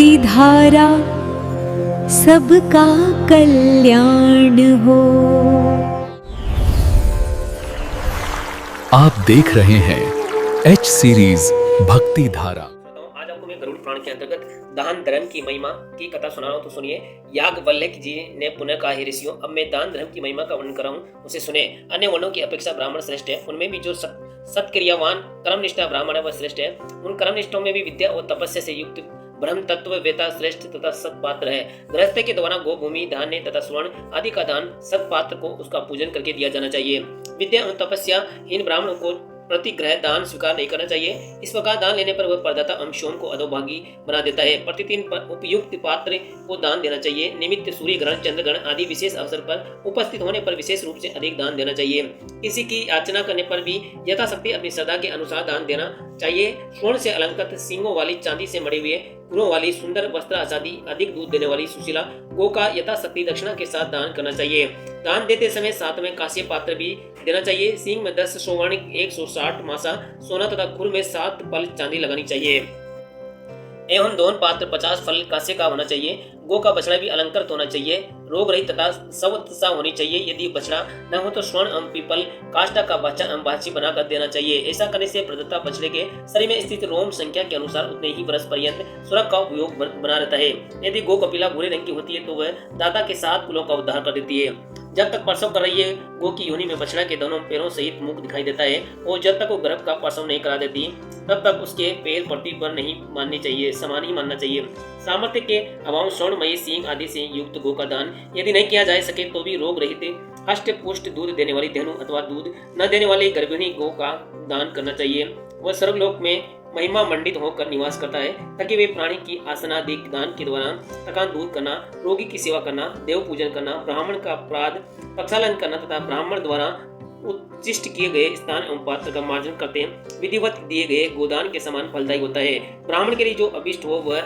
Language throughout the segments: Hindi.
भक्ति धारा सबका कल्याण हो। आप देख रहे हैं एच सीरीज भक्ति धारा। आज आपको मैं गरुड़ पुराण के अंतर्गत दान धर्म की महिमा की कथा सुना रहा हूँ, तो सुनिए। याज्ञवल्क्य जी ने पुनः कहा, हे ऋषियों, अब मैं दान धर्म की महिमा का वर्णन कर रहा हूँ, उसे सुने। अन्य वर्णों की अपेक्षा ब्राह्मण श्रेष्ठ है, उनमें भी जो सत्क्रियावान कर्मनिष्ठा ब्राह्मण है वह श्रेष्ठ है। उन कर्मनिष्ठों में भी विद्या और तपस्या से युक्त ब्रह्म तत्व वेता श्रेष्ठ तथा सत्पात्र है। गृहस्थ के द्वारा गो, भूमि, धान्य तथा स्वर्ण आदि का दान सत्पात्र को उसका पूजन करके दिया जाना चाहिए। विद्या और तपस्या हीन ब्राह्मण को प्रतिग्रह दान स्वीकार नहीं करना चाहिए। इस प्रकार दान लेने पर वह परदाता अंशों को अधोभागी बना देता है। प्रतिदिन उपयुक्त पात्र को दान देना चाहिए। निमित्त सूर्य ग्रहण, चंद्र ग्रहण आदि विशेष अवसर पर उपस्थित होने पर विशेष रूप से अधिक दान देना चाहिए। किसी की याचना करने पर भी यथाशक्ति अपनी श्रद्धा के अनुसार दान देना चाहिए। स्वर्ण से अलंकृत सींगों वाली, चांदी से मढ़े हुए गुणों वाली सुंदर वस्त्र आदि, अधिक दूध देने वाली सुशीला गो का यथाशक्ति दक्षिणा के साथ दान करना चाहिए। दान देते समय साथ में कांस्य पात्र भी देना चाहिए। सींग में 10 स्वर्ण, 160 मासा सोना तथा खुर में 7 पल चांदी लगानी चाहिए एवं दोनों पात्र 50 फल कांस्य का होना चाहिए। गो का बछड़ा भी अलंकृत होना चाहिए, रोग रहित तथा सवत्सा होनी चाहिए। यदि बछड़ा न हो तो स्वर्ण एवं पीपल काष्ठा का बच्चा एवं बाछी बनाकर देना चाहिए। ऐसा करने से प्रदत्ता बछड़े के शरीर में स्थित रोम संख्या के अनुसार उतने ही वर्ष पर्यंत सुरग का उपयोग बना रहता है। यदि गो कपिला भूरे रंग की होती है तो वह दाता के 7 कुलों का उद्धार कर देती है। जब तक प्रसव कर रही है, गो की योनि में बछड़ा के दोनों पैरों सहित मुख दिखाई देता है, और जब तक वो गर्भ का प्रसव नहीं करा देती तब तक उसके पैर पृथ्वी पर नहीं मानने चाहिए, समान ही मानना चाहिए। सामर्थ्य के अभाव स्वर्णमयी सींग आदि से युक्त गो का दान यदि नहीं किया जा सके तो भी रोग रहित हष्ट पुष्ट दूध देने वाली धेनु अथवा दूध न देने वाली गर्भिणी गो का दान करना चाहिए। वह स्वर्गलोक में महिमा मंडित होकर निवास करता है। ताकि वे प्राणी की आसनादि दान के द्वारा थकान दूर करना, रोगी की सेवा करना, देव पूजन करना, ब्राह्मण का अपराध प्रक्षालन करना तथा ब्राह्मण द्वारा उच्चिष्ट किए गए स्थान एवं पात्र का मार्जन करते हैं विधिवत दिए गए गोदान के समान फलदायी होता है। ब्राह्मण के लिए जो अभिष्ट हो वह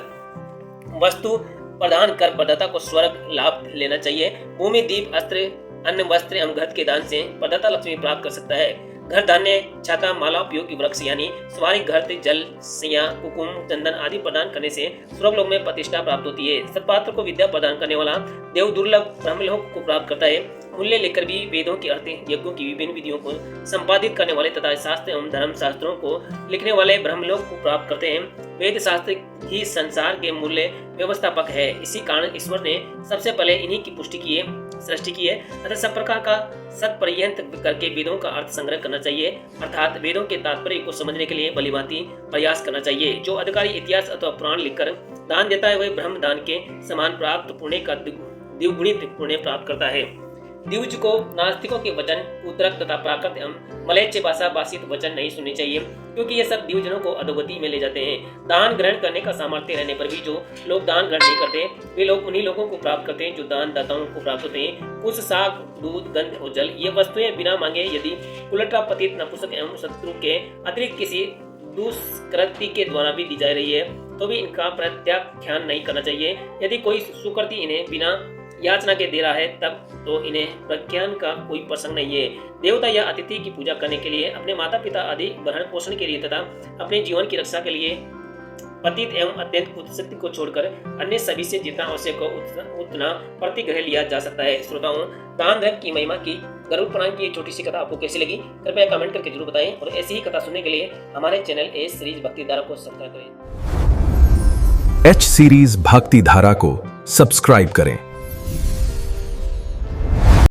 वस्तु प्रदान कर प्रदाता को स्वर्ग लाभ लेना चाहिए। भूमि, दीप, अस्त्र, अन्न, वस्त्र एवं घृत के दान से प्रदाता लक्ष्मी प्राप्त कर सकता है। घर, धान्य, छाता, माला, उपयोगी वृक्ष यानी स्वारी, घृत, जल, सैया, कुकुम, चंदन आदि प्रदान करने से स्वर्गलोक में प्रतिष्ठा प्राप्त होती है। सत्पात्र को विद्या प्रदान करने वाला देव दुर्लभ ब्रह्मलोक को प्राप्त करता है। मूल्य लेकर भी वेदों के अर्थ, यज्ञों की विभिन्न विधियों को संपादित करने वाले तथा शास्त्र एवं धर्म शास्त्रों को लिखने वाले ब्रह्मलोक को प्राप्त करते हैं। वेद शास्त्र ही संसार के मूल्य व्यवस्थापक है। इसी कारण ईश्वर ने सबसे पहले इन्हीं की सृष्टि की है। अतः सब प्रकार का सत्पर्यंत करके वेदों का अर्थ संग्रह करना चाहिए, अर्थात वेदों के तात्पर्य को समझने के लिए भलीभांति प्रयास करना चाहिए। जो अधिकारी इतिहास अथवा पुराण लिखकर दान देता है वह ब्रह्म दान के समान प्राप्त पुण्य का द्विगुणित पुण्य प्राप्त करता है। द्विज को नास्तिकों के वचन, उतरक तथा प्राकृत एवं मलेच्छ भाषा भाषित वचन नहीं सुनने चाहिए, क्योंकि ये सब द्विजनों को अधोगति में ले जाते हैं। दान ग्रहण करने का सामर्थ्य रहने पर भी जो लोग दान ग्रहण नहीं करते वे लोग उन्हीं लोगों को प्राप्त करते हैं जो दान दाताओं को प्राप्त होते हैं। कुछ साग, दूध, गंध और जल ये वस्तुएं बिना मांगे यदि कुलटा, पतित, नपुंसक एवं शत्रु के अतिरिक्त किसी दुष्कृति के द्वारा भी दी जा रही है तो भी इनका प्रत्याख्यान नहीं करना चाहिए। यदि कोई सुकृति इन्हें बिना याचना के दे रहा है तब तो इन्हें प्रज्ञान का कोई प्रसंग नहीं है। देवता या अतिथि की पूजा करने के लिए, अपने माता पिता आदि भरण पोषण के लिए तथा अपने जीवन की रक्षा के लिए पतित एवं अत्यंत कुत्सित को छोड़कर अन्य सभी से जितना आवश्यक हो उतना प्रतिग्रह लिया जा सकता है। श्रोताओं, दान धर्म की महिमा की गरुड़ पुराण की छोटी सी कथा आपको कैसी लगी कृपया कमेंट करके जरूर बताएं, और ऐसी ही कथा सुनने के लिए हमारे चैनल एच सीरीज भक्ति धारा को सब्सक्राइब करें। एच सीरीज भक्ति धारा को सब्सक्राइब करें